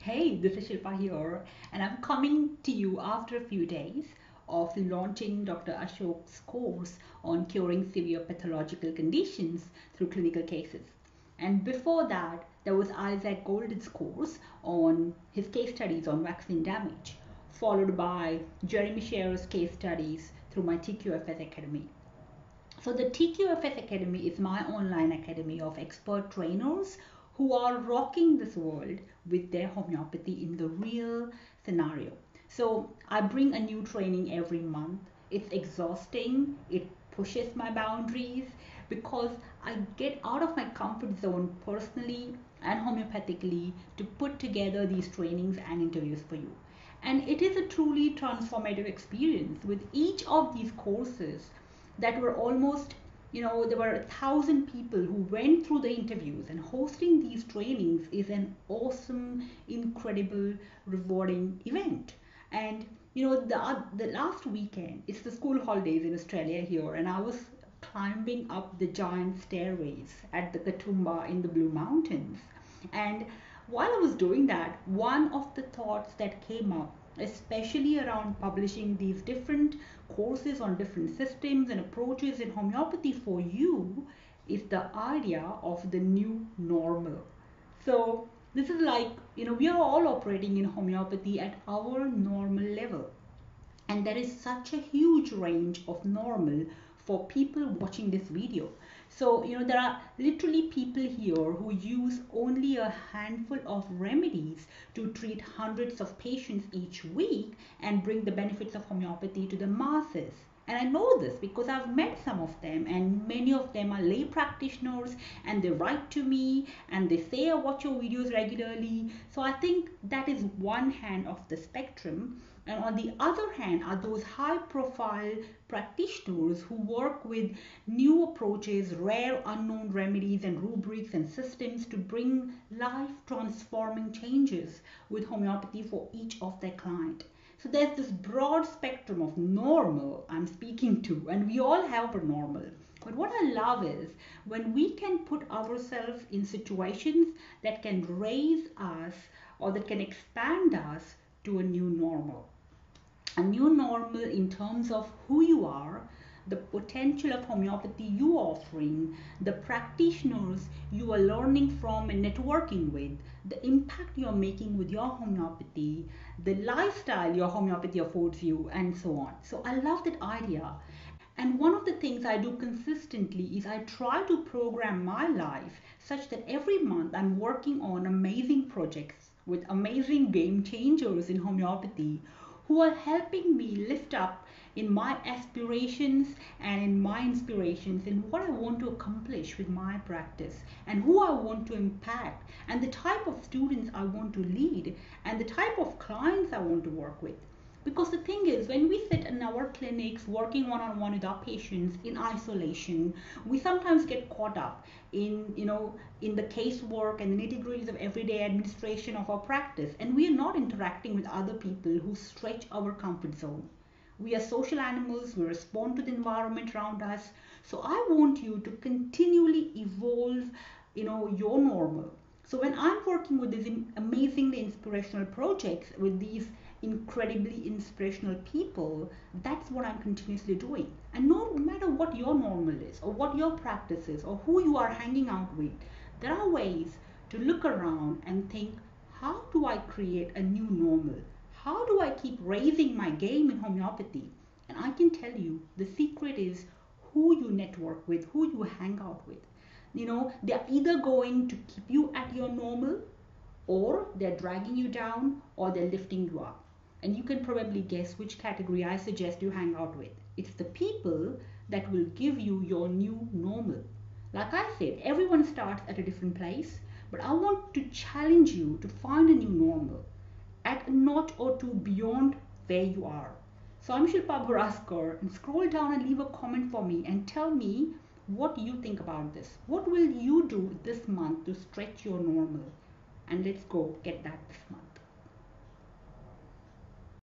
Hey, this is Shilpa here, and I'm coming to you after a few days of launching Dr. Ashok's course on curing severe pathological conditions through clinical cases. And before that, there was Isaac Golden's course on his case studies on vaccine damage, followed by Jeremy Scherer's case studies through my TQFS Academy. So the TQFS Academy is my online academy of expert trainers who are rocking this world with their homeopathy in the real scenario. So I bring a new training every month. It's exhausting. It pushes my boundaries because I get out of my comfort zone personally and homeopathically to put together these trainings and interviews for you. And it is a truly transformative experience with each of these courses that were almost, there were 1,000 people who went through the interviews, and hosting these trainings is an awesome, incredible, rewarding event. And the last weekend, it's the school holidays in Australia here, and I was climbing up the giant stairways at the Katoomba in the Blue Mountains. And while I was doing that, one of the thoughts that came up, especially around publishing these different courses on different systems and approaches in homeopathy for you, is the idea of the new normal. So, this is like, we are all operating in homeopathy at our normal level. And there is such a huge range of normal for people watching this video. So there are literally people here who use only a handful of remedies to treat hundreds of patients each week and bring the benefits of homeopathy to the masses. And I know this because I've met some of them, and many of them are lay practitioners, and they write to me and they say I watch your videos regularly. So I think that is one hand of the spectrum. And on the other hand are those high profile practitioners who work with new approaches, rare unknown remedies and rubrics and systems to bring life transforming changes with homeopathy for each of their clients. So there's this broad spectrum of normal I'm speaking to, and we all have a normal. But what I love is when we can put ourselves in situations that can raise us or that can expand us to a new normal. A new normal in terms of who you are, the potential of homeopathy you are offering, the practitioners you are learning from and networking with, the impact you are making with your homeopathy, the lifestyle your homeopathy affords you, and so on. So I love that idea. And one of the things I do consistently is I try to program my life such that every month I'm working on amazing projects with amazing game changers in homeopathy who are helping me lift up in my aspirations and in my inspirations in what I want to accomplish with my practice and who I want to impact and the type of students I want to lead and the type of clients I want to work with. Because the thing is, when we sit in our clinics working one-on-one with our patients in isolation, we sometimes get caught up in the casework and the nitty-gritties of everyday administration of our practice, and we are not interacting with other people who stretch our comfort zone. We are social animals, we respond to the environment around us. So I want you to continually evolve, your normal. So when I'm working with these amazingly inspirational projects with these incredibly inspirational people, that's what I'm continuously doing. And no matter what your normal is, or what your practice is, or who you are hanging out with, there are ways to look around and think, how do I create a new normal? How do I keep raising my game in homeopathy? And I can tell you the secret is who you network with, who you hang out with. They're either going to keep you at your normal, or they're dragging you down, or they're lifting you up. And you can probably guess which category I suggest you hang out with. It's the people that will give you your new normal. Like I said, everyone starts at a different place, but I want to challenge you to find a new normal at a notch or two beyond where you are. So I'm Shilpa Bharaskar, and scroll down and leave a comment for me and tell me what you think about this. What will you do this month to stretch your normal? And let's go get that this month.